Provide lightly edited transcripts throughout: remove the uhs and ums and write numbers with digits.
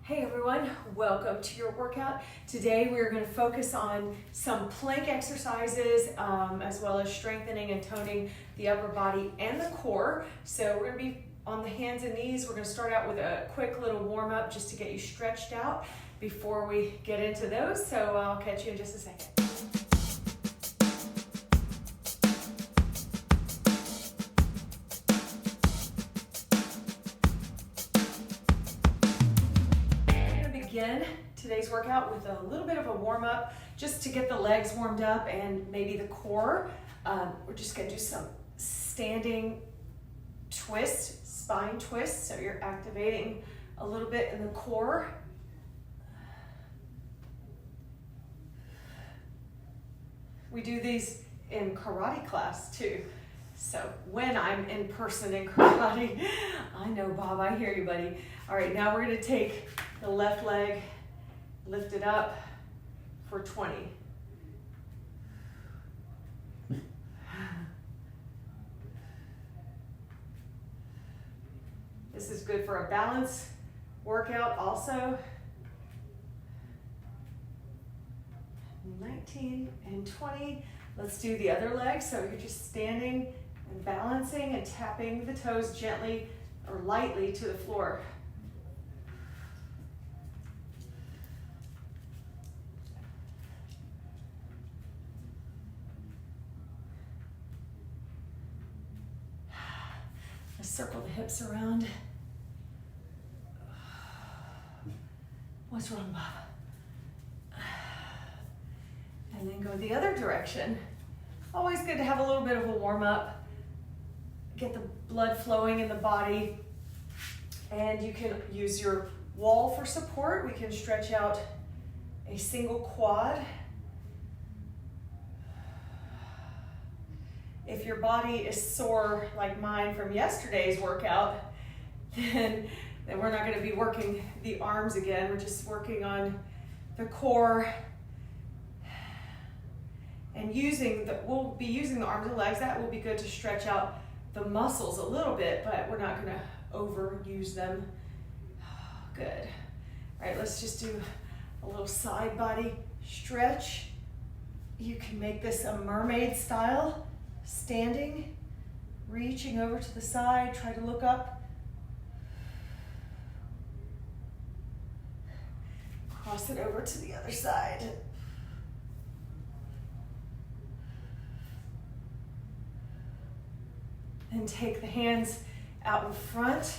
Hey everyone, welcome to your workout. Today we're going to focus on some plank exercises as well as strengthening and toning the upper body and the core. So we're going to be on the hands and knees. We're going to start out with a quick little warm up just to get you stretched out before we get into those. So I'll catch you in just a second. Begin today's workout with a little bit of a warm-up just to get the legs warmed up and maybe the core. We're just going to do some standing twist, spine twist, so you're activating a little bit in the core. We do these in karate class too. So when I'm in person in karate, I know, Bob, I hear you, buddy. All right, now we're going to take the left leg, lift it up for 20. This is good for a balance workout also. 19 and 20. Let's do the other leg. So you're just standing and balancing and tapping the toes gently or lightly to the floor. Let's circle the hips around. What's wrong, Bob? And then go the other direction. Always good to have a little bit of a warm up. Get the blood flowing in the body. And you can use your wall for support. We can stretch out a single quad. If your body is sore like mine from yesterday's workout, then we're not going to be working the arms again. We're just working on the core and we'll be using the arms and legs. That will be good to stretch out the muscles a little bit, but we're not going to overuse them. Good. All right, let's just do a little side body stretch. You can make this a mermaid style, standing, reaching over to the side, try to look up. Cross it over to the other side. And take the hands out in front.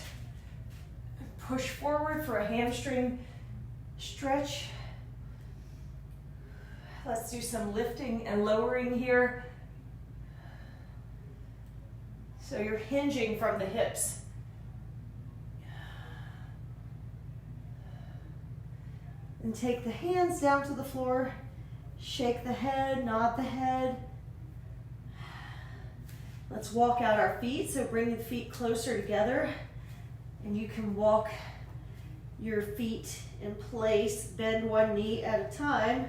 Push forward for a hamstring stretch. Let's do some lifting and lowering here. So you're hinging from the hips. And take the hands down to the floor. Shake the head, nod the head. Let's walk out our feet, so bring the feet closer together. And you can walk your feet in place, bend one knee at a time.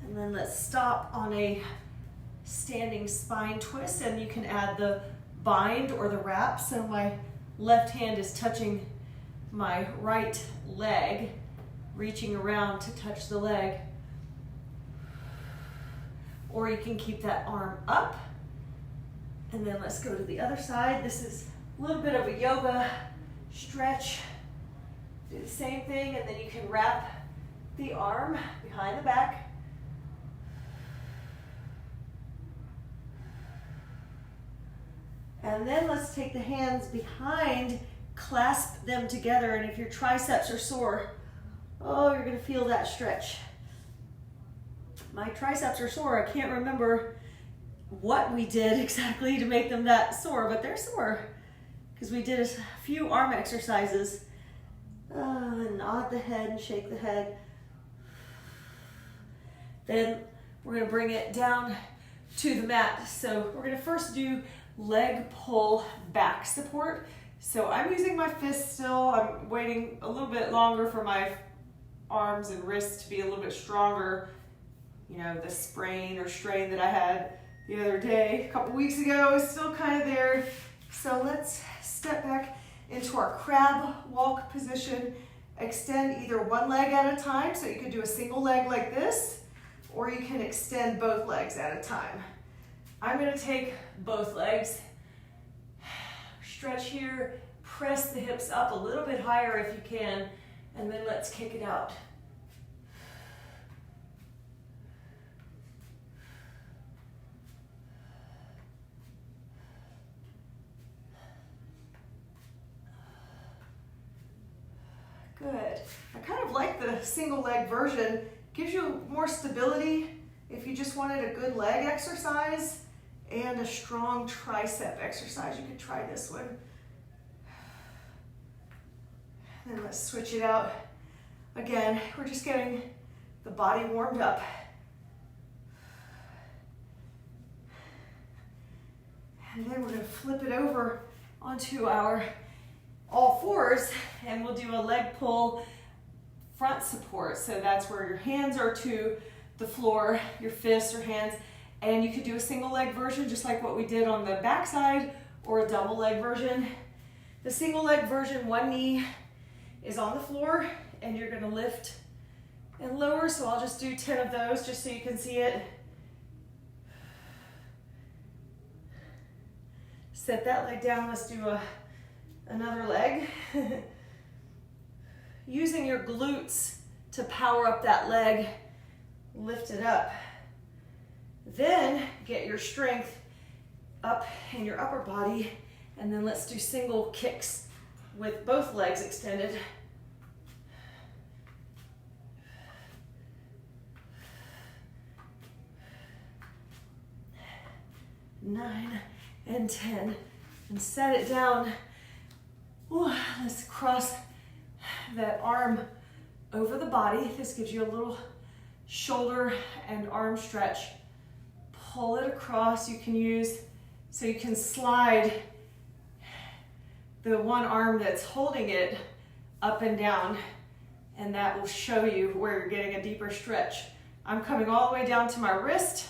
And then let's stop on a standing spine twist, and you can add the bind or the wrap. So my left hand is touching my right leg, reaching around to touch the leg. Or you can keep that arm up. And then let's go to the other side. This is a little bit of a yoga stretch. Do the same thing, and then you can wrap the arm behind the back. And then let's take the hands behind, clasp them together, and if your triceps are sore, oh, you're gonna feel that stretch. My triceps are sore. I can't remember what we did exactly to make them that sore, but they're sore because we did a few arm exercises. Nod the head and shake the head. Then we're gonna bring it down to the mat. So we're gonna first do leg pull back support. So I'm using my fists still. I'm waiting a little bit longer for my arms and wrists to be a little bit stronger. You know, the sprain or strain that I had the other day, a couple weeks ago, is still kind of there. So let's step back into our crab walk position. Extend either one leg at a time, so you can do a single leg like this, or you can extend both legs at a time. I'm gonna take both legs. Stretch here, press the hips up a little bit higher if you can, and then let's kick it out. Good. I kind of like the single leg version. Gives you more stability if you just wanted a good leg exercise and a strong tricep exercise. You could try this one. Then let's switch it out. Again, we're just getting the body warmed up. And then we're going to flip it over onto our all fours, and we'll do a leg pull front support. So that's where your hands are to the floor, your fists or hands, and you could do a single leg version just like what we did on the back side, or a double leg version. The single leg version, one knee is on the floor and you're gonna lift and lower. So I'll just do 10 of those just so you can see it. Set that leg down. Let's do another leg. Using your glutes to power up that leg, lift it up. Then get your strength up in your upper body, and then let's do single kicks with both legs extended. Nine and 10, and set it down. Ooh, let's cross that arm over the body. This gives you a little shoulder and arm stretch. Pull it across. You can use, so you can slide the one arm that's holding it up and down, and that will show you where you're getting a deeper stretch. I'm coming all the way down to my wrist,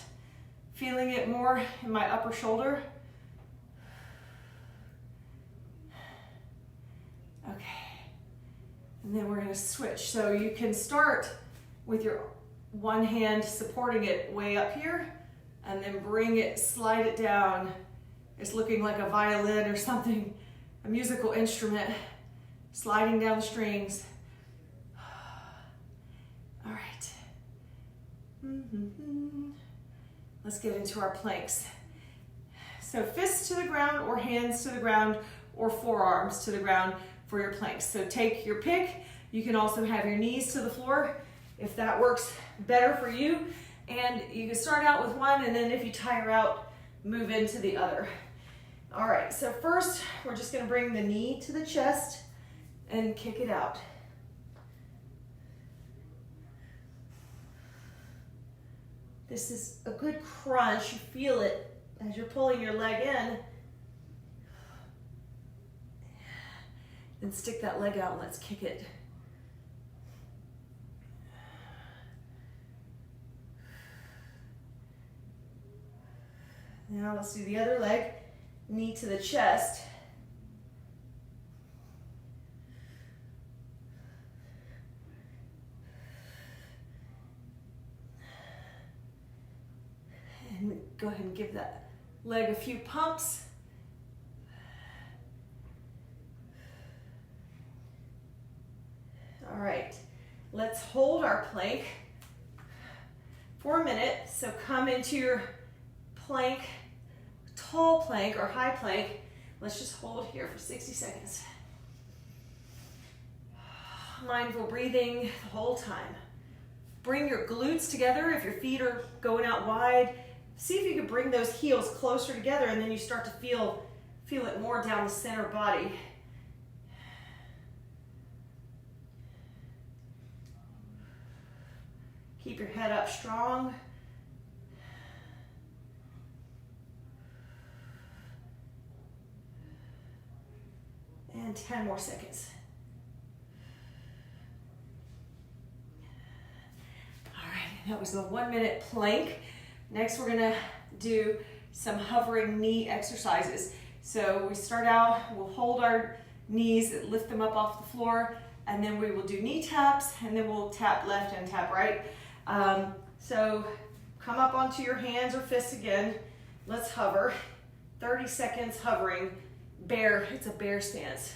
feeling it more in my upper shoulder. Okay, and then we're going to switch. So you can start with your one hand supporting it way up here, and then bring it, slide it down. It's looking like a violin or something, a musical instrument, sliding down the strings. All right. Let's get into our planks. So fists to the ground, or hands to the ground, or forearms to the ground for your planks. So take your pick. You can also have your knees to the floor if that works better for you. And you can start out with one, and then if you tire out, move into the other. All right, so first we're just gonna bring the knee to the chest and kick it out. This is a good crunch. You feel it as you're pulling your leg in. Then stick that leg out and let's kick it. Now let's do the other leg, knee to the chest. And go ahead and give that leg a few pumps. All right, let's hold our plank for a minute. So come into your plank, tall plank or high plank. Let's just hold here for 60 seconds. Mindful breathing the whole time. Bring your glutes together if your feet are going out wide. See if you can bring those heels closer together, and then you start to feel it more down the center body. Keep your head up strong. And 10 more seconds. All right, that was the 1 minute plank. Next, we're gonna do some hovering knee exercises. So we start out, we'll hold our knees, lift them up off the floor, and then we will do knee taps, and then we'll tap left and tap right. So come up onto your hands or fists again. Let's hover. 30 seconds hovering. Bear, it's a bear stance.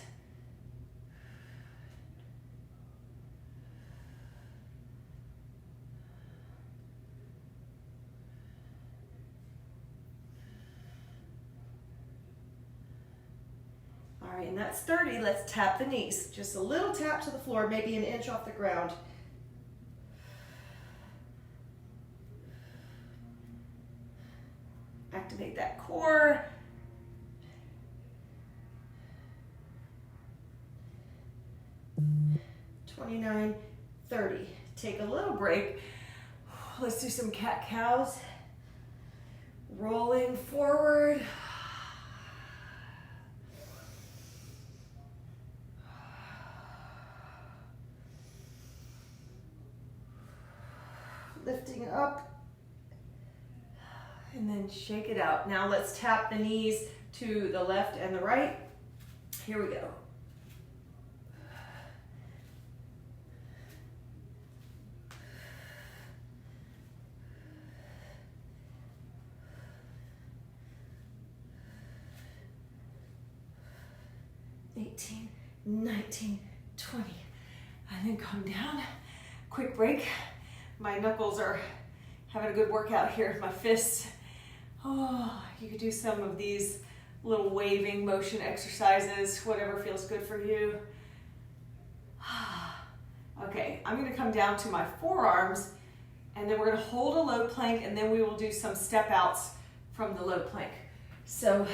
All right, and that's 30. Let's tap the knees. Just a little tap to the floor, maybe an inch off the ground. Activate that core. $29, $30. Take a little break. Let's do some cat-cows. Rolling forward. Lifting up. And then shake it out. Now let's tap the knees to the left and the right. Here we go. $18, $19, $20. And then come down. Quick break. My knuckles are having a good workout here. My fists. Oh, you could do some of these little waving motion exercises, whatever feels good for you. Okay, I'm gonna come down to my forearms, and then we're gonna hold a low plank, and then we will do some step outs from the low plank. So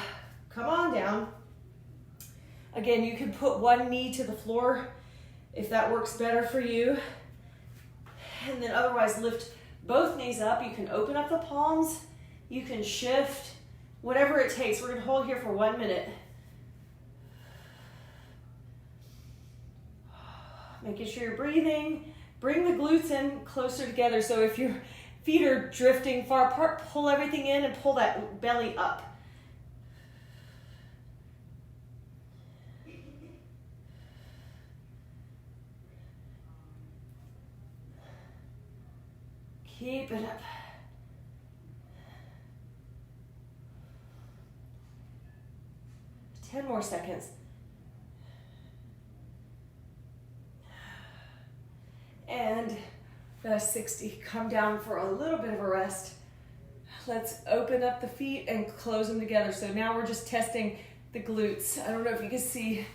come on down. Again, you can put one knee to the floor if that works better for you. And then otherwise lift both knees up. You can open up the palms. You can shift, whatever it takes. We're gonna hold here for 1 minute. Making sure you're breathing. Bring the glutes in closer together. So if your feet are drifting far apart, pull everything in and pull that belly up. Keep it up. Ten more seconds. And that's 60. Come down for a little bit of a rest. Let's open up the feet and close them together. So now we're just testing the glutes. I don't know if you can see,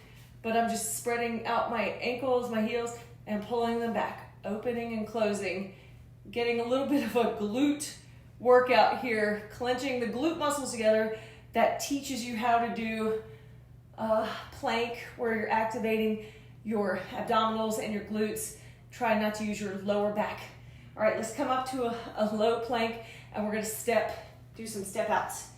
but I'm just spreading out my ankles, my heels, and pulling them back. Opening and closing. Getting a little bit of a glute workout here. Clenching the glute muscles together. That teaches you how to do a plank where you're activating your abdominals and your glutes. Try not to use your lower back. All right, let's come up to a low plank, and we're gonna do some step outs.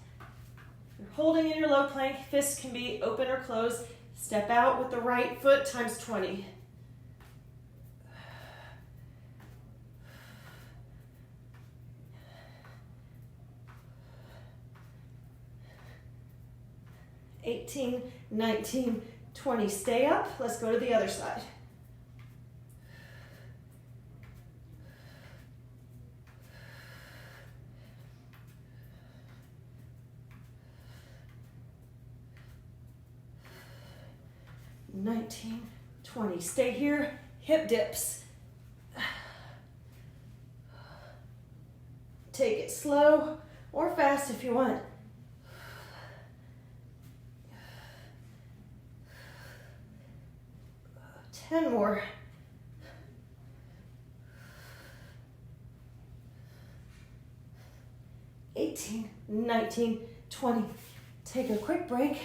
You're holding in your low plank, fists can be open or closed. Step out with the right foot times 20. $18, $19, $20. Stay up. Let's go to the other side. $19, $20. Stay here. Hip dips. Take it slow or fast if you want. Ten more. 18, 19, 20. Take a quick break.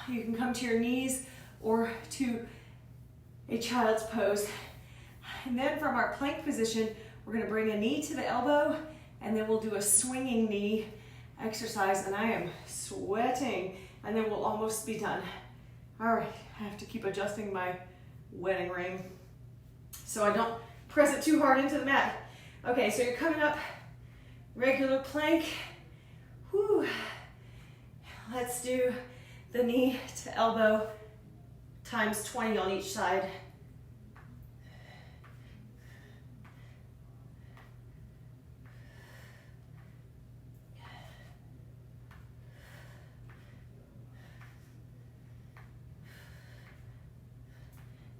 You can come to your knees or to a child's pose. And then from our plank position, we're gonna bring a knee to the elbow, and then we'll do a swinging knee exercise, and I am sweating, and then we'll almost be done. All right, I have to keep adjusting my wedding ring so I don't press it too hard into the mat. Okay, so you're coming up, regular plank. Whew. Let's do the knee to elbow times 20 on each side.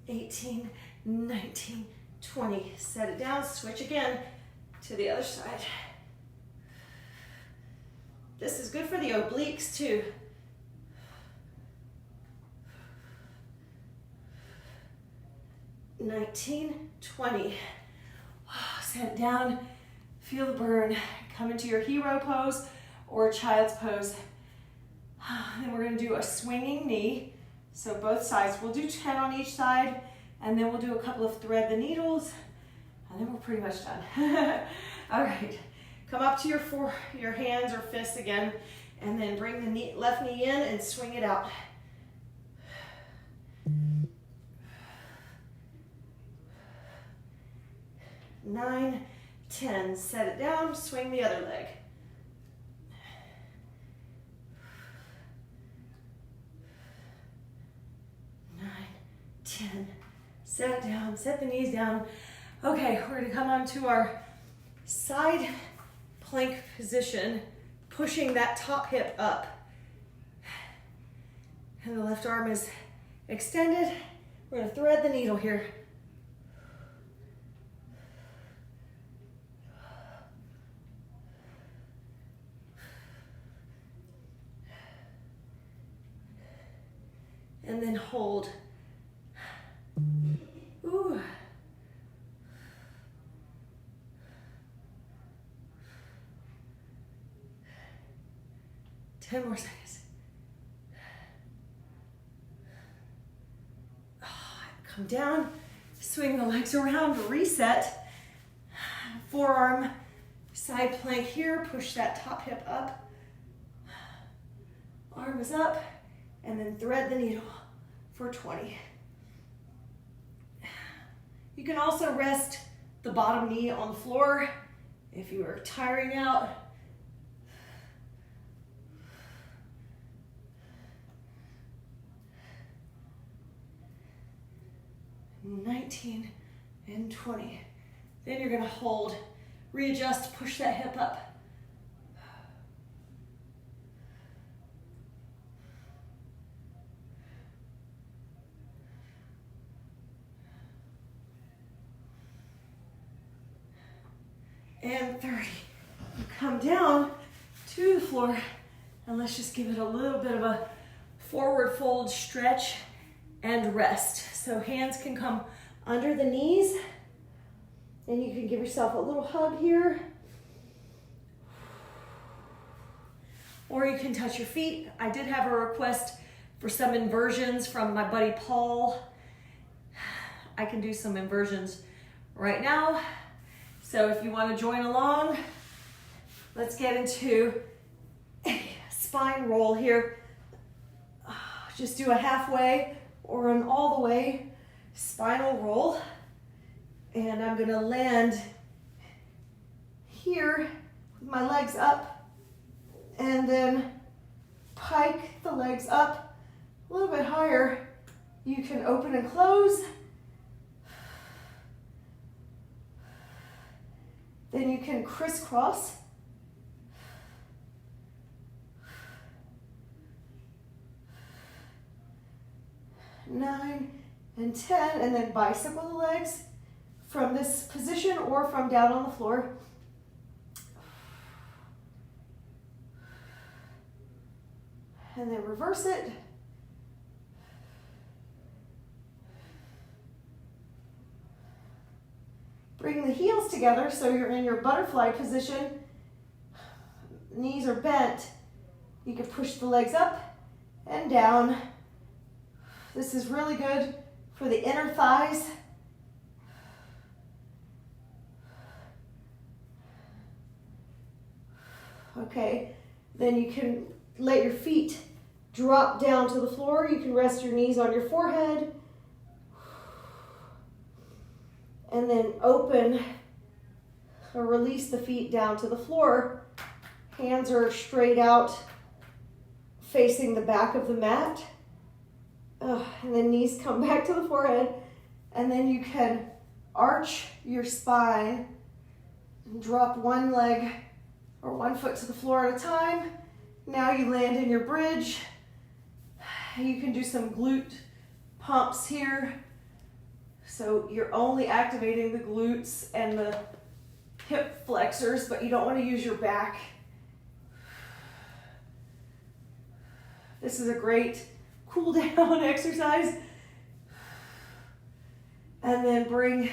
$18, $19, $20. Set it down, switch again to the other side. This is good for the obliques too. $19, $20. Set it down, feel the burn. Come into your hero pose or child's pose. Then we're gonna do a swinging knee. So both sides, we'll do 10 on each side, and then we'll do a couple of thread the needles, and then we're pretty much done. All right, come up to your hands or fists again, and then bring the left knee in and swing it out. Nine, 10, set it down, swing the other leg. 10, set it down, set the knees down. Okay, we're gonna come onto our side plank position, pushing that top hip up. And the left arm is extended. We're gonna thread the needle here. And then hold. Ooh. Ten more seconds. Come down, swing the legs around, reset. Forearm, side plank here, push that top hip up. Arm is up, and then thread the needle for 20. You can also rest the bottom knee on the floor if you are tiring out. $19 and $20. Then you're gonna hold, readjust, push that hip up. And 30. You come down to the floor, and let's just give it a little bit of a forward fold, stretch, and rest. So hands can come under the knees, and you can give yourself a little hug here. Or you can touch your feet. I did have a request for some inversions from my buddy Paul. I can do some inversions right now. So if you want to join along, let's get into a spine roll here. Just do a halfway or an all the way spinal roll. And I'm gonna land here with my legs up and then pike the legs up a little bit higher. You can open and close. Then you can crisscross. Nine and 10, and then bicycle the legs from this position or from down on the floor. And then reverse it. Bring the heels together so you're in your butterfly position. Knees are bent. You can push the legs up and down. This is really good for the inner thighs. Okay, then you can let your feet drop down to the floor. You can rest your knees on your forehead. And then open or release the feet down to the floor. Hands are straight out, facing the back of the mat. And then knees come back to the forehead. And then you can arch your spine and drop one leg or one foot to the floor at a time. Now you land in your bridge. You can do some glute pumps here. So you're only activating the glutes and the hip flexors, but you don't want to use your back. This is a great cool down exercise. And then bring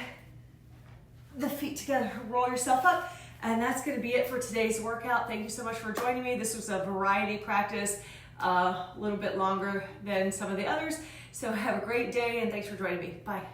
the feet together, roll yourself up. And that's going to be it for today's workout. Thank you so much for joining me. This was a variety practice, a little bit longer than some of the others. So have a great day and thanks for joining me. Bye.